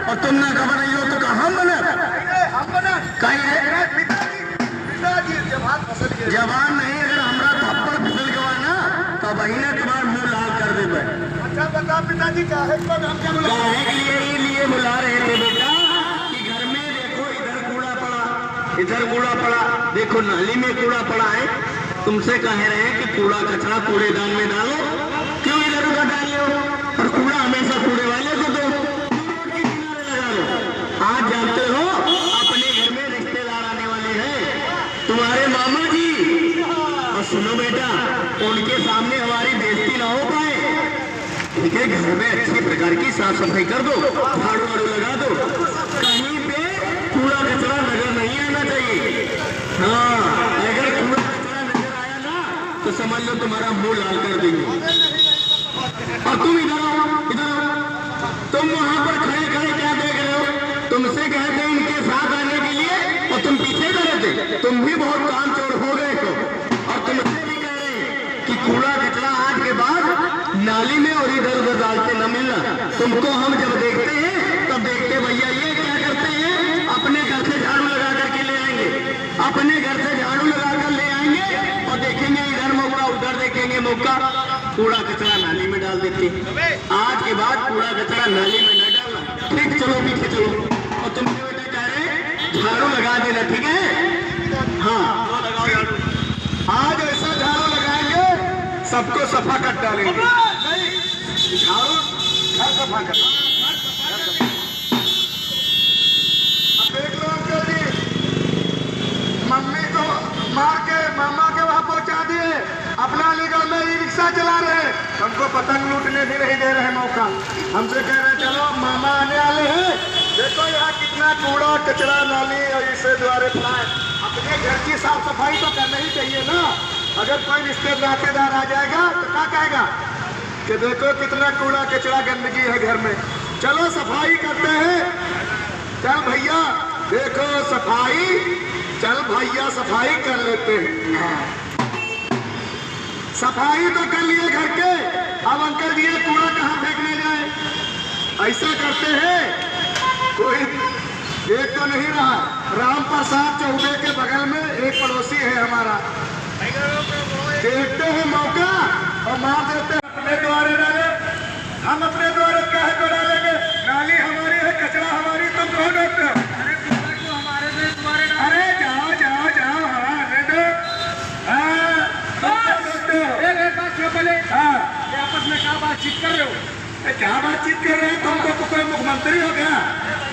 और तुम ना खबर नहीं हो तो हम बने कहीं जवान नहीं, अगर हमारा थप्पड़ फिसल गवा ना तो वही ने तुम्हारा मुंह लाल कर दे। अच्छा बता पिताजी काहे के लिए बुला रहे थे बेटा कि घर में देखो इधर कूड़ा पड़ा, इधर कूड़ा पड़ा, देखो नाली में कूड़ा पड़ा है। तुमसे कह रहे हैं कि कूड़ा कचरा कूड़ेदान में डालो, क्यों इधर उधर डाल लो, और कूड़ा हमेशा कूड़े वाले को दो, रोड के किनारे लगा लो। आज जानते हो अपने घर में रिश्तेदार आने वाले हैं, तुम्हारे मामा जी, और सुनो बेटा उनके सामने हमारी बेइज्जती ना हो पाए, ठीक है? घर में अच्छी प्रकार की साफ सफाई कर दो, झाड़ू वाड़ू लगा दो, कहीं पे कूड़ा कचरा नजर नहीं आना चाहिए। हाँ, अगर कूड़ा कचरा नजर आया ना तो समझ लो तुम्हारा मुंह लाल कर देंगे। और तुम इधर आओ, इधर आओ, तुम वहां पर खड़े खड़े क्या देख रहे हो? तुमसे कहते हैं इनके साथ आने के लिए और तुम पीछे खड़े थे। तुम भी बहुत काम चोर हो गए हो, और तुमसे भी कह रहे हैं कि कूड़ा कचरा आज के बाद नाली में और इधर उधर डालते न मिलना। तुमको हम जब देखते हैं तब देखते भैया ये क्या करते हैं, अपने घर से झाड़ू लगा करके ले आएंगे, अपने घर से झाड़ू लगा कर ले आएंगे और देखेंगे इधर मौका उधर देखेंगे मौका, कूड़ा कचरा नाली में डाल देते। आज के बाद कूड़ा कचरा नाली में न डालना, ठीक? चलो पीछे चलो। और तुम बेटा कह रहे झाड़ू लगा देना, ठीक है? हाँ आज ऐसा झाड़ू लगाएंगे सबको सफा कर डालेंगे। झाड़ू घर सफा कर। अब देख लो अंकल जी, मम्मी को मार के मामा के वहां पहुंचा दिए, अपना अलीगढ़ में ई रिक्शा चला रहे, हमको पतंग लूटने भी नहीं दे रहे मौका। हमसे कह रहे चलो मामा आने वाले हैं, देखो यहाँ कितना कूड़ा कचरा नाली और इसे द्वारे पड़ा है। अपने घर की साफ सफाई तो करना ही चाहिए ना। अगर कोई रिश्तेदार आ जाएगा तो क्या कहेगा कि देखो कितना कूड़ा कचरा गंदगी है घर में, चलो सफाई करते हैं। चल भैया देखो सफाई, चल भैया सफाई कर लेते हैं। सफाई तो कर लिए घर के, अब अंकल जी ये कूड़ा कहाँ फेंकने जाए? ऐसा करते हैं, कोई एक तो नहीं रहा, राम प्रसाद चौबे के बगल में एक पड़ोसी है हमारा, देखते हैं मौका और मार देते हैं। अपने द्वारे डाले, हम अपने द्वारे काहे को डालेंगे? नाली हमारी है, कचरा हमारी, तुम कौन होते हो? अरे जाओ जाओ जाओ, हाँ दे दो। एक बात सुनो पहले, हाँ आपस में क्या बातचीत कर रहे हो? क्या बातचीत कर रहे हैं? तुमको तो कोई मुख्यमंत्री हो गया?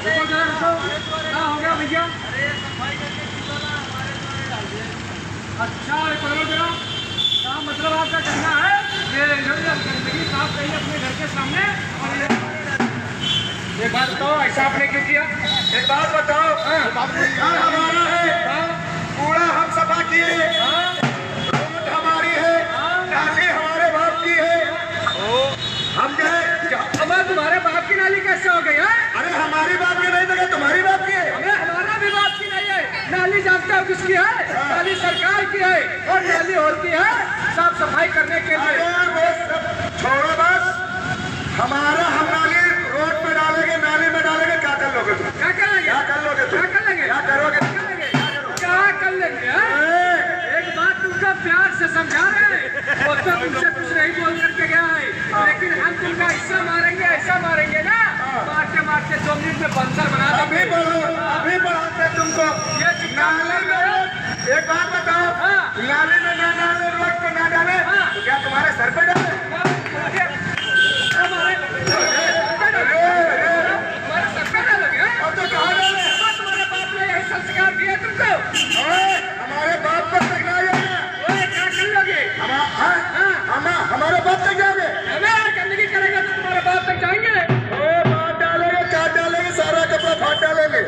क्या हो गया भैया? अच्छा पकड़ो जरा, क्या मतलब आपका कहना है ये गंदगी साफ करिए अपने घर के सामने? एक बात बताओ, ऐसा आपने क्यों किया? एक बात बताओ, हमारा है कूड़ा हम सफा किए, रोड हमारी है, नाली हमारे बाप की है, हम गए। तुम्हारे बाप की नाली कैसे हो गई है? अरे हमारी बाप की नहीं तो तुम्हारी बाप की है। हमारा भी बाप की नहीं है। नाली जानते हो किसकी है? नाली सरकार की है, और नाली होती है साफ सफाई करने के लिए। छोड़ो बस, हमारा हम नाली रोड पे डालेंगे, नाली में डालेंगे, क्या कर लोगे तुम? क्या करेंगे? क्या कर लोगे तुम? क्या कर लेंगे? क्या करोगे? क्या कर लेंगे? एक बात तुमको प्यार से समझा रहे हैं, वो तो तुमसे कुछ नहीं बोल करके गया है, लेकिन हम तुमका ऐसा मारेंगे ना, मारते मारते 2 मिनट में बंदर बना देंगे। अभी बढ़ाते तुमको। ये नाली में एक बात बताओ, नाली में ना डाले, रोड पे ना डाले, तो क्या तुम्हारे सर पे डाले? हमारे सर पे डालोगे? और तो कहाँ डाले? तुम्हारे बाप ने यही संस्कार दिए तुमको। हमारे बाप पर तक ना जाए, क्या कर लोगे? हमारे बाप तक जाओगे? गंदगी करेगा तो तुम्हारे बाप तक जाएंगे। बात डालेंगे, काट डालेंगे, सारा कपड़ा फाट डालेंगे।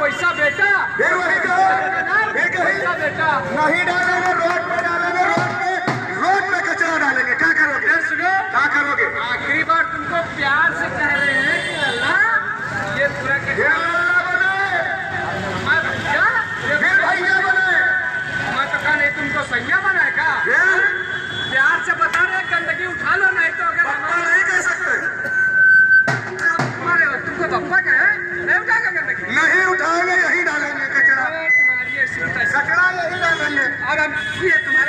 वैसा बेटा, फिर वही कहो, फिर कहीं वैसा बेटा। नहीं डालेंगे, रोड पे डालेंगे, रोड पे कचरा डालेंगे। क्या करोगे? फिर सुनो, क्या करोगे? आखिरी बार तुमको प्यार से कह रहे हैं कि अल्लाह ये पूरा फिर कचरा अल्लाह बने, मैं भैया, फिर भैया बने, मैं तो कहा नहीं तुमको सैया बनाए का। फिर प्यार से बता रहे गंदगी उठा लो, नहीं तो अगर पप्पा नहीं कह सकते, हमारे तुमको पप्पा कहे नहीं उठाएगा गंदगी। नहीं उठाएंगे, यही डालेंगे कचरा, तुम्हारी ऐसी तैसी। कचरा यही डालेंगे। और हम ये तुम्हारे